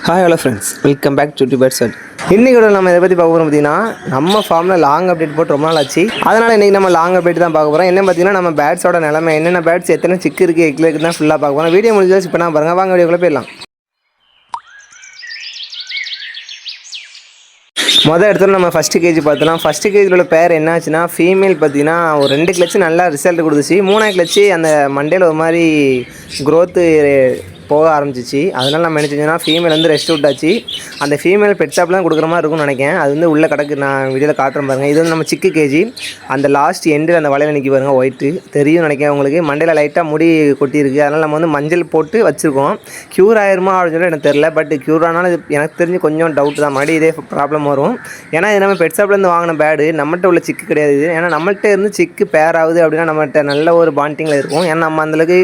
Hi hello friends, welcome back to debate set. இன்றைக்கி நம்ம இதை பற்றி பார்க்க போகிறோம். பார்த்தீங்கன்னா நம்ம ஃபார்மில் லாங் அப்டேட் போட்டு ரொம்ப நாள் ஆச்சு. அதனால் இன்றைக்கி நம்ம லாங் அப்டேட் தான் பார்க்க போகிறோம். என்ன பார்த்தீங்கன்னா நம்ம பேட்ஸோட நிலமை என்னென்ன பேட்ஸ் எத்தனை சிக்கு இருக்குது எக்கில் இருக்குது தான் ஃபுல்லாக பார்க்க போகிறோம். வீடியோ முடிஞ்சு இப்போ நான் பாருங்கள், வாங்க வீடியோக்குள்ளே போயிடலாம். மொதல் இடத்துல நம்ம ஃபஸ்ட்டு கேஜி பார்த்தலாம். ஃபஸ்ட்டு கேஜில் உள்ள பேர் என்னாச்சுன்னா ஃபீமேல் பார்த்தீங்கன்னா ஒரு 2 கிளச்சு நல்லா ரிசல்ட் கொடுத்துச்சு. 3ஆவது கிளச்சு அந்த மண்டையில் ஒரு மாதிரி க்ரோத்து போக ஆரம்பிச்சிச்சு. அதனால் நம்ம என்ன செஞ்சோம்னா ஃபீமேல் வந்து ரெஸ்ட் விட்டாச்சு. அந்த ஃபீமேல் பெட் ஷாப் தான் கொடுக்குற மாதிரி இருக்கும்னு நினைக்கிறேன். அது வந்து உள்ளே கிடக்கு, நான் வீடியோவில் காட்டுறேன் பாருங்கள். இது வந்து நம்ம சிக்கு கேஜி. அந்த லாஸ்ட் எண்டில் அந்த வலையில் நிற்கி பாருங்கள், ஒயிட்டு தெரியும் நினைக்கிறேன் உங்களுக்கு. மண்டையில் லைட்டாக முடி கொட்டியிருக்கு. அதனால் நம்ம வந்து மஞ்சள் போட்டு வச்சுருக்கோம். க்யூர் ஆயிருமா அப்படின்னு சொல்லி எனக்கு தெரில. பட் க்யூர் ஆனாலும் இது எனக்கு தெரிஞ்சு கொஞ்சம் டவுட் தான். மறுபடியும் இதே ப்ராப்ளம் வரும். ஏன்னா இது நம்ம பெட் ஷாப்லேருந்து வாங்கின பேடு, நம்மகிட்ட உள்ள சிக்கு கிடையாது இது. ஏன்னா நம்மள்கிட்ட இருந்து சிக்கு பேர் ஆகுது அப்படின்னா நம்மகிட்ட நல்ல ஒரு பாண்டிங்கில் இருக்கும். ஏன்னா நம்ம அந்தளவுக்கு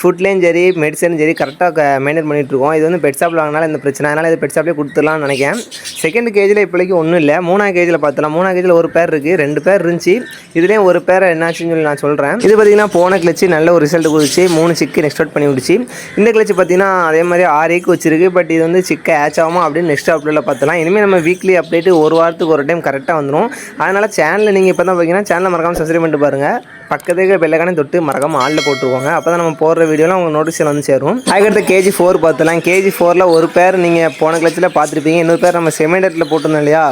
ஃபுட்லேயும் சரி மெடிசனும் சரி கரெக்டாக மெயின்டைன் பண்ணிகிட்ருக்கோம். இது வந்து பெட் ஷாப்பில் வாங்கினாலும் இந்த பிரச்சனை, அதனால் இது பெட் ஷாப்லேயே கொடுத்துடலாம்னு நினைக்கிறேன். செகண்ட் கேஜில் இப்போதைக்கு ஒன்றும் இல்லை. 3ஆவது கேஜில் பார்த்தலாம். 3ஆவது கேஜில் ஒரு பேர் இருக்குது, 2 பேர் இருந்துச்சு. இதுலேயும் ஒரு பேர் என்னாச்சுன்னு சொல்லி நான் சொல்கிறேன். இது பார்த்திங்கன்னா போன கிளச்சு நல்ல ஒரு ரிசல்ட் கொடுத்துச்சு. 3 சிக்கு எக்ஸ்போர்ட் பண்ணி விடுச்சு. இந்த கிளச்சு பார்த்திங்கன்னா அதே மாதிரி 6 ஏக்கு வச்சிருக்கு. பட் இது வந்து சிக்கை ஆச் ஆகுமா அப்படின்னு நெக்ஸ்ட் அப்டேட்டில் பார்த்தலாம். இனிமேல் நம்ம வீக்லி அப்டேட்டு ஒரு வாரத்துக்கு ஒரு டைம் கரெக்டாக வந்துடும். அதனால் சேனலில் நீங்கள் இப்போ தான் பார்த்தீங்கன்னா சேனலை மறக்காமல் சப்ஸ்கிரைப் பண்ணிட்டு பாருங்கள். பக்கத்துக்கு பெல்லைக்கானே தொட்டு மறக்காமல் ஆளில் போட்டுருவாங்க. அப்போ தான் நம்ம போடுற வீடியோலாம் உங்கள் நோட்டீஸில் வந்து சேரும். அதுக்கடுத்து கேஜி 4 பார்த்தலாம். கேஜி 4ல் ஒரு பேர் நீங்கள் போன கிளச்சில் பார்த்துருப்பீங்க. இன்னொரு பேர் நம்ம செமிடேட்டில் போட்டிருந்தோம் இல்லையா,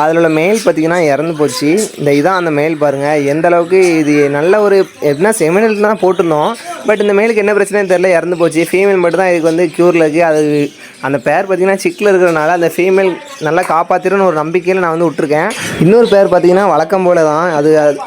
அதில் உள்ள மெயில் பார்த்திங்கன்னா இறந்து போச்சு. இதான் அந்த மெயில் பாருங்கள். எந்த அளவுக்கு இது நல்ல ஒரு எப்படின்னா செமிடேட்டில் தான் போட்டிருந்தோம். பட் இந்த மெயிலுக்கு என்ன பிரச்சனைன்னு தெரியல, இறந்து போச்சு. ஃபீமேல் மட்டும் தான் இதுக்கு வந்து க்யூரில் இருக்குது. அது அந்த பேர் பார்த்திங்கன்னா சிக்கில் இருக்கிறனால அந்த ஃபீமேல் நல்லா காப்பாற்றிடுன்னு ஒரு நம்பிக்கையில் நான் வந்து விட்டுருக்கேன். இன்னொரு பேர் பார்த்திங்கன்னா வழக்கம் போல் தான்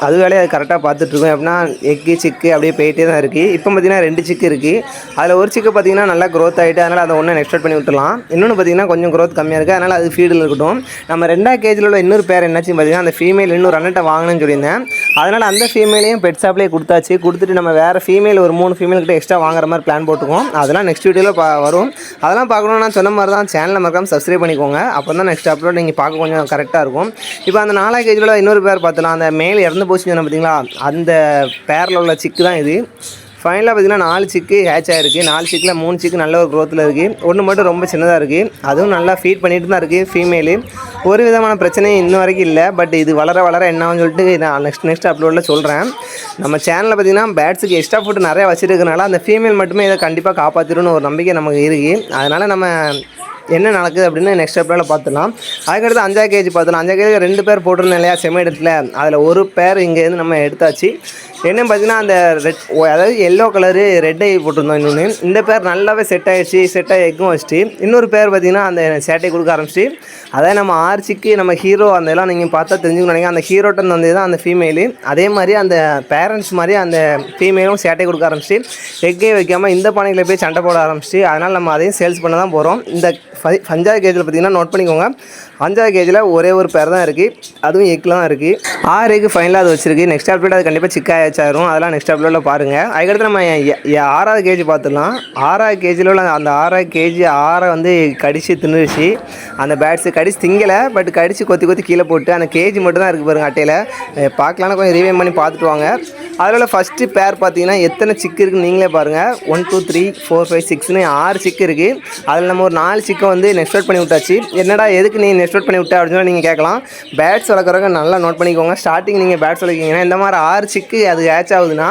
அது வேலையை அது கரெக்டாக பார்த்துட்ருக்கோம். எப்படின்னா எக்கு சிக்கு அப்படியே போயிட்டே தான் இருக்குது. இப்போ பார்த்திங்கன்னா 2 சிக்கு இருக்குது. அதில் ஒரு சிக்கு பார்த்திங்கன்னா நல்லா க்ரோத் ஆகிட்டு, அதனால் அதை ஒன்று எக்ஸ்பெக்ட் பண்ணி விட்டுலாம். இன்னொன்று பார்த்திங்கன்னா கொஞ்சம் க்ரோத் கம்மியாக இருக்குது, அதனால் அது ஃபீடில் இருக்கட்டும். நம்ம 2ஆவது கேஜில் உள்ள இன்னொரு பேர் என்னாச்சுன்னு பார்த்திங்கன்னா அந்த ஃபீமேல் இன்னொரு அண்ணன்ட்ட வாங்கணும்னு சொல்லியிருந்தேன். அதனால் அந்த ஃபீமேலையும் பெட் ஷாப்லேயே கொடுத்தாச்சு. கொடுத்துட்டு நம்ம வேறு ஃபீமேல் ஒரு 3 ஃபீமேல்கிட்ட எக்ஸ்ட்ரா வாங்குற மாதிரி பிளான் போட்டுக்கோம். அதெல்லாம் நெக்ஸ்ட் வீடியோவில் வரும். அதெல்லாம் பார்க்கணுன்னா சொன்ன மாதிரி தான் சேனலை மறக்காமல் சப்ஸ்கிரைப் பண்ணிக்கோங்க. அப்போ தான் நெக்ஸ்ட் அப்லோட் நீங்கள் பார்க்க கொஞ்சம் கரெக்டாக இருக்கும். இப்போ அந்த 4ஆவது கேஜில் இன்னொரு பேர் பார்த்தலாம். அந்த மேல் இறந்து போச்சுன்னு சொன்ன பார்த்தீங்களா, அந்த பேரில் உள்ள சிக்கு தான் இது. ஃபைனலாக பார்த்திங்கன்னா 4 சிக்கு ஹேட்ச் ஆகிருக்கு. 4 சிக்கில் 3 சிக்கு நல்ல ஒரு க்ரோத்தில் இருக்குது. ஒன்று மட்டும் ரொம்ப சின்னதாக இருக்குது. அதுவும் நல்லா ஃபீட் பண்ணிட்டு தான் இருக்குது ஃபீமேலு. ஒரு விதமான பிரச்சனையும் இன்னும் வரைக்கும் இல்லை. பட் இது வளர வளர என்னான்னு சொல்லிட்டு நான் நெக்ஸ்ட் அப்லோடில் சொல்கிறேன். நம்ம சேனலில் பார்த்திங்கன்னா பேட்ஸுக்கு எக்ஸ்ட்ரா ஃபுட் நிறையா வச்சுருக்கனால அந்த ஃபீமேல் மட்டுமே இதை கண்டிப்பாக காப்பாற்றிடும்னு ஒரு நம்பிக்கை நமக்கு இருக்குது. அதனால் நம்ம என்ன நடக்குது அப்படின்னு நெக்ஸ்ட் ஸ்டெப்பில் பார்த்துலாம். அதுக்கடுத்து 5ஆவது கேஜி பார்த்தலாம். 5ஆவது கேஜி 2 பேர் போட்டிருந்தேன் இல்லையா செமிடேட்டில், அதில் ஒரு பேர் இங்கேருந்து நம்ம எடுத்தாச்சு. என்ன பார்த்தீங்கன்னா அந்த அதாவது எல்லோ கலரு ரெட் ஐ போட்டிருந்தோம். இன்னொன்று இந்த பேர் நல்லாவே செட் ஆகிடுச்சு. செட் ஆகி எக்கும் வச்சுட்டு இன்னொரு பேர் பார்த்திங்கன்னா அந்த சேட்டை கொடுக்க ஆரம்பிச்சு. அதாவது நம்ம ஆர்ச்சிக்கு நம்ம ஹீரோ அந்த எல்லாம் நீங்கள் பார்த்தா தெரிஞ்சுக்கணும் நினைக்கிறேன். அந்த ஹீரோட்டன் வந்து தான் அந்த ஃபீமேலு. அதே மாதிரி அந்த பேரண்ட்ஸ் மாதிரி அந்த ஃபீமேலும் சேட்டை கொடுக்க ஆரம்பிச்சு. எக்கே வைக்காமல் இந்த பானைகளை போய் சண்டை போட ஆரம்பிச்சு. அதனால் நம்ம அதையும் சேல்ஸ் பண்ண தான் போகிறோம். இந்த 5ஆவது கேஜில் பார்த்திங்கன்னா நோட் பண்ணிக்கோங்க. 5ஆவது கேஜில் ஒரே ஒரு பேர் தான் இருக்குது, அதுவும் எக்கில் தான் இருக்குது. 6 ஏக்கு ஃபைனலாக அது வச்சிருக்கு. நெக்ஸ்ட் அப்டேட் அது கண்டிப்பாக சிக்காயிடும். அதெல்லாம் நெக்ஸ்ட் அப்டேட்டில் பாருங்கள். அதுக்கடுத்து நம்ம 6ஆவது கேஜி பார்த்துடலாம். 6ஆவது கேஜியில் உள்ள அந்த 6ஆவது கேஜி 6 வந்து கடிச்சு தின்னுச்சு. அந்த பேட்ஸு கடிச்சு திங்கலை, பட் கடிச்சு கொத்தி கீழே போட்டு அந்த கேஜி மட்டும் தான் இருக்குது பாருங்கள் அட்டையில். பார்க்கலான்னு கொஞ்சம் ரீவைன் பண்ணி பார்த்துட்டு வாங்க. அதில் ஃபஸ்ட்டு பேர் பார்த்தீங்கன்னா எத்தனை சிக்கு இருக்குன்னு நீங்களே பாருங்கள். 1 2 3 4 5 6ன்னு 6 சிக்கு இருக்குது. அதில் நம்ம ஒரு 4 சிக்கை வந்து நெக்ஸ்ட் பண்ணி விட்டாச்சு. என்னடா எதுக்கு நீ நெக்ஸ்ட் பண்ணி விட்ட அப்படின்னு சொல்லி நீங்கள் கேட்கலாம். பேட்ஸ் வளர்க்குறவங்க நல்லா நோட் பண்ணிக்கோங்க. ஸ்டார்டிங் நீங்கள் பேட்ஸ் வளர்க்கிங்கன்னா இந்த மாதிரி 6 சிக்கு அது ஹேட்ச் ஆகுதுன்னா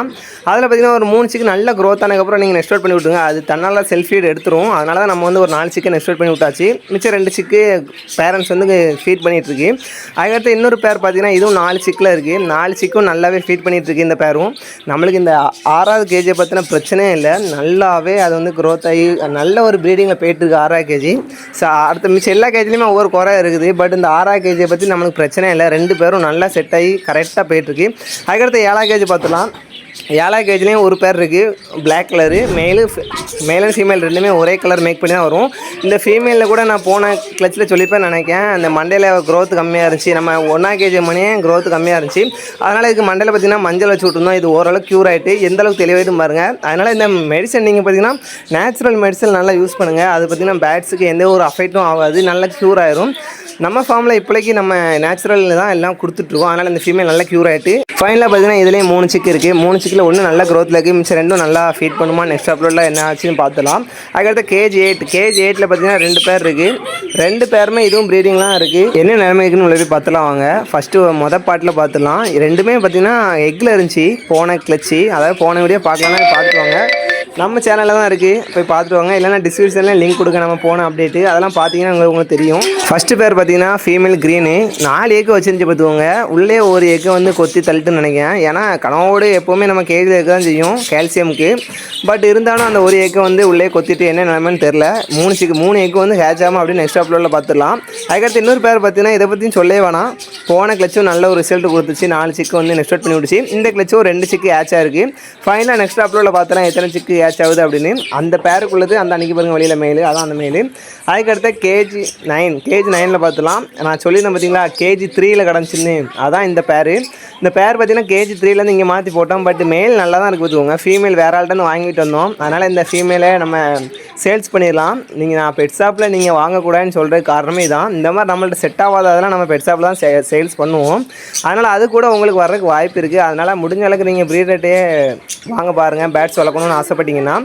அதில் பார்த்திங்கன்னா ஒரு 3 சிக்கு நல்ல க்ரோத் ஆனதுக்கப்புறம் நீங்கள் நெக்ஸ்ட் பண்ணி விட்டுங்க. அது தன்னால் செல்ஃப் ஃபீட் எடுத்துரும். அதனால தான் நம்ம வந்து ஒரு 4 சிக்கை நெக்ஸ்ட் பண்ணி விட்டாச்சு. மிச்சம் 2 சிக்கு பேரண்ட்ஸ் வந்து ஃபீட் பண்ணிகிட்ருக்கு. அதுக்கடுத்து இன்னொரு பேர் பார்த்திங்கன்னா இதுவும் 4 சிக்கில் இருக்குது. 4 சிக்கும் நல்லாவே ஃபீட் பண்ணிகிட்ருக்கு. இந்த பேரும் நம்மளுக்கு இந்த 6ஆவது கேஜியை பற்றின பிரச்சனையே இல்லை. நல்லாவே அது வந்து க்ரோத் ஆகி நல்ல ஒரு ப்ரீடிங்கில் போயிட்டுருக்கு 6ஆவது கேஜி. அடுத்த மிச்சம் எல்லா கேஜிலையுமே ஒவ்வொரு குறை இருக்குது. பட் இந்த 6ஆவது கேஜியை பற்றி நம்மளுக்கு பிரச்சனை இல்லை. 2 பேரும் நல்லா செட் ஆகி கரெக்டாக போயிட்டுருக்கு. அதுக்கடுத்து 7ஆவது கேஜி பார்த்துலாம். 7ஆவது கேஜிலையும் ஒரு பேர் இருக்குது, black colour. Male and female ரெண்டுமே ஒரே கலர் மேக் பண்ணி தான் வரும். இந்த ஃபீமேலில் கூட நான் போன கிளச்சில் சொல்லிப்பேன் நினைக்கிறேன். அந்த மண்டையில் க்ரோத் கம்மியாக இருந்துச்சு. நம்ம 1ஆவது கேஜி மணியே க்ரோத் கம்மியாக இருந்துச்சு. அதனால் இதுக்கு மண்டையில் பார்த்திங்கன்னா மஞ்சள் வச்சு விட்டுருந்தோம். இது ஓரளவுக்கு க்யூர் ஆகிட்டு எந்தளவுக்கு தெளிவாயிட்டு பாருங்கள். அதனால் இந்த மெடிசன் நீங்கள் பார்த்திங்கன்னா நேச்சுரல் மெடிசன் நல்லா யூஸ் பண்ணுங்கள். அது பார்த்திங்கன்னா பேட்ஸுக்கு எந்த ஒரு அஃபெக்ட்டும் ஆகாது, நல்லா க்யூர் ஆயிரும். நம்ம ஃபார்மில் இப்போதைக்கு நம்ம நேச்சுரல் தான் எல்லாம் கொடுத்துட்ருக்கோம். அதனால் இந்த ஃபீமேல் நல்லா க்யூர் ஆகிட்டு ஃபைனலாக பார்த்தீங்கன்னா இதுலேயே 3 சிக்கு இருக்குது. 3 சிக்கில் ஒன்று நல்ல க்ரோத்தில் இருக்குது, மிச்சம் ரெண்டும் நல்லா ஃபீட் பண்ணுமா. நெக்ஸ்ட் அப்லோடில் என்ன ஆச்சுன்னு பார்த்துலாம். அதுக்கடுத்து கேஜ் 8 பார்த்தீங்கன்னா 2 பேர் இருக்குது. 2 பேருமே இதுவும் ப்ரீடிங்லாம் இருக்குது. என்ன நிலைமை இருக்குன்னு உள்ள போய் பார்த்துலாம் வாங்க. ஃபஸ்ட்டு மொதல் பாட்டில் பார்த்துலாம். ரெண்டுமே பார்த்தீங்கன்னா எக்கில் இருந்துச்சு போன கிளச்சி, அதாவது போன வீடியோ பார்க்கலாம்னா பார்த்துருவாங்க. நம்ம சேனலில் தான் இருக்குது, போய் பார்த்துருவாங்க. இல்லைனா டிஸ்கிரிப்ஷனில் லிங்க் கொடுக்க நம்ம போன அப்டேட்டு அதெல்லாம் பார்த்தீங்கன்னா உங்களுக்கு தெரியும். ஃபஸ்ட்டு பேர் பார்த்தீங்கன்னா ஃபீமேல் க்ரீனு 4 ஏக்கு வச்சுருந்து பார்த்துக்கோங்க. உள்ளே ஒரு ஏக்கு வந்து கொத்தி தள்ளிட்டுன்னு நினைக்கிறேன். ஏன்னா கனவோடு எப்போவுமே நம்ம கேஜில் இருக்க தான் செய்யும் கால்சியமுக்கு. பட் இருந்தாலும் அந்த ஒரு ஏக்கை வந்து உள்ளே கொத்திட்டு என்ன நிலைமைன்னு தெரில. 3 ஏக்கு வந்து ஹேட்ச் ஆகாமல் அப்படின்னு நெக்ஸ்ட் அப்லோடில் பார்த்துடலாம். அதுக்கடுத்து இன்னொரு பேர் பார்த்தீங்கன்னா இதை பற்றியும் சொல்லவே வேணாம். போன கிளச்சும் நல்ல ஒரு ரிசல்ட் கொடுத்துச்சு. 4 சிக்கு வந்து நெக்ஸ்ட் அவுட் பண்ணி விடுச்சு. இந்த கிளச்சும் 2 சிக்கு ஹேட்சாக இருக்குது. ஃபைனலாக நெக்ஸ்ட் அப்லோடில் பார்த்தலாம் எத்தனை சிக்கு ஹேட்ச் ஆகுது அப்படின்னு. அந்த பேருக்குள்ளது அந்த அன்றைக்கி பாருங்க வெளியில் மேலு, அதான் அந்த மேலு. அதுக்கடுத்த கேஜ் 9 பார்த்துலாம். நான் சொல்லியிருந்தேன் பார்த்தீங்களா கேஜி 3ல் கிடந்துச்சுன்னு, அதான் இந்த பேர். இந்த பேர் பார்த்தீங்கன்னா கேஜி 3லேருந்து இங்கே மாற்றி போட்டோம். பட் மேல் நல்லா தான் இருக்குது பார்த்துக்கோங்க. ஃபீமேல் வேறு ஆள்கிட்ட வாங்கிட்டு வந்தோம். அதனால் இந்த ஃபீமேலை நம்ம சேல்ஸ் பண்ணிடலாம். நான் பெட் ஷாப்பில் நீங்கள் வாங்கக்கூடாதுன்னு சொல்கிற காரணமே தான். இந்த மாதிரி நம்மள்ட்ட செட் ஆகாததெல்லாம் நம்ம பெட் ஷாப்பில் தான் சேல்ஸ் பண்ணுவோம். அதனால் அது கூட உங்களுக்கு வர்றதுக்கு வாய்ப்பு இருக்குது. அதனால் முடிஞ்ச அளவுக்கு நீங்கள் ப்ரீடர்ட்டே வாங்க பாருங்கள் பேட்ஸ் வளர்க்கணும்னு ஆசைப்பட்டீங்கன்னா.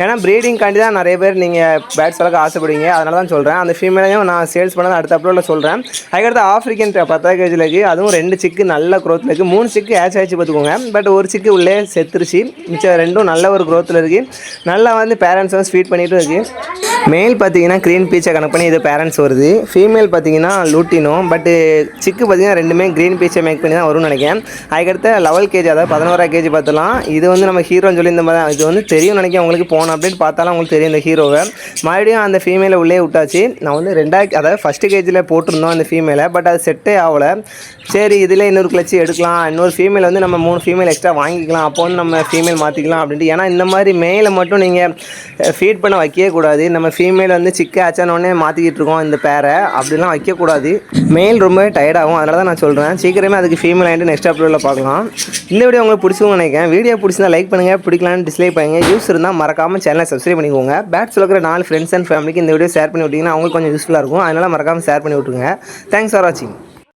ஏன்னா ப்ரீடிங்காண்டி தான் நிறைய பேர் நீங்கள் பேட்ஸ் வளர்க்க ஆசைப்படுவீங்க. அதனால தான் சொல்கிறேன். அந்த ஃபீமேலையும் நான் சேல்ஸ் பண்ணதை அடுத்த அப்லோடில் சொல்கிறேன். அதுக்கடுத்து ஆஃப்ரிக்கன் 10 கேஜில் இருக்குது. அதுவும் 2 சிக்கு நல்ல க்ரோத்தில் இருக்குது. 3 சிக்கு ஹேட்ச் ஆகிடுச்சு பார்த்துக்கோங்க. பட் ஒரு சிக்கு உள்ளே செத்துருச்சு. மிச்சம் ரெண்டும் நல்ல ஒரு க்ரோத்தில் இருக்குது. நல்லா வந்து பேரண்ட்ஸ் வந்து ஃபீட் பண்ணிகிட்டு இருக்குது. மேல் பார்த்தீங்கன்னா க்ரீன் பீச்சை கணக்கு பண்ணி இது பேரண்ட்ஸ் வருது. ஃபீமேல் பார்த்தீங்கன்னா லூட்டினோ. பட்டு சிக்கு பார்த்தீங்கன்னா ரெண்டுமே க்ரீன் பீச்சை மேக் பண்ணி தான் வரும்னு நினைக்கிறேன். அதுக்கடுத்து 11 கேஜி, அதாவது 11 கேஜி பார்த்தலாம். இது வந்து நம்ம ஹீரோன்னு சொல்லி இந்த மாதிரி இது வந்து தெரியும் நினைக்கிறேன். உங்களுக்கு போன அப்டேட் பார்த்தாலும் உங்களுக்கு தெரியும் இந்த ஹீரோவை. மறுபடியும் அந்த ஃபீமேலை உள்ளே விட்டாச்சு. நான் வந்து அதாவது ஃபஸ்ட்டு கேஜில் போட்டிருந்தோம் அந்த ஃபீமேலை. பட் அது செட்டே ஆகலை. சரி இதில் இன்னொரு கிளச்சி எடுக்கலாம், இன்னொரு ஃபீமேல் வந்து நம்ம 3 ஃபீமேல் எக்ஸ்ட்ரா வாங்கிக்கலாம், அப்போ வந்து நம்ம ஃபீமேல் மாற்றிக்கலாம் அப்படின்ட்டு. ஏன்னா இந்த மாதிரி மேலை மட்டும் நீங்கள் ஃபீட் பண்ண வைக்கவே கூடாது. நம்ம ஃபீமேல் வந்து சிக்கு ஆச்சானோடனே மாற்றிக்கிட்டு இருக்கோம் இந்த பேரை, அப்படிலாம் வைக்கக்கூடாது. மேல் ரொம்ப டயர்டாகும். அதனால தான் நான் சொல்கிறேன். சீக்கிரமே அதுக்கு ஃபீமேல் ஆகிட்டு நெக்ஸ்ட் அப்லோடில் பார்க்கலாம். இந்த வீடியோ உங்களுக்கு பிடிச்சிருக்கும்னு நினைக்கிறேன். வீடியோ பிடிச்சிருந்தா லைக் பண்ணுங்கள், பிடிக்கலான்னு டிஸ்லைக் பண்ணுங்கள். யூஸ் இருந்தால் மறக்காமல் சேனலை சப்ஸ்கிரைப் பண்ணிக்கோங்க. பேட்ஸ் வளர்க்குற 4 ஃப்ரெண்ட்ஸ் அண்ட் ஃபேமிலிக்கு இந்த வீடியோ ஷேர் பண்ணி விட்டிங்கன்னா அவங்களுக்கு கொஞ்சம் யூஸ்ஃபுல்லாக இருக்கும். அதனால் மறக்காமல் ஷேர் பண்ணி விட்ருங்க. தேங்க்ஸ் ஃபார் வாட்சிங்.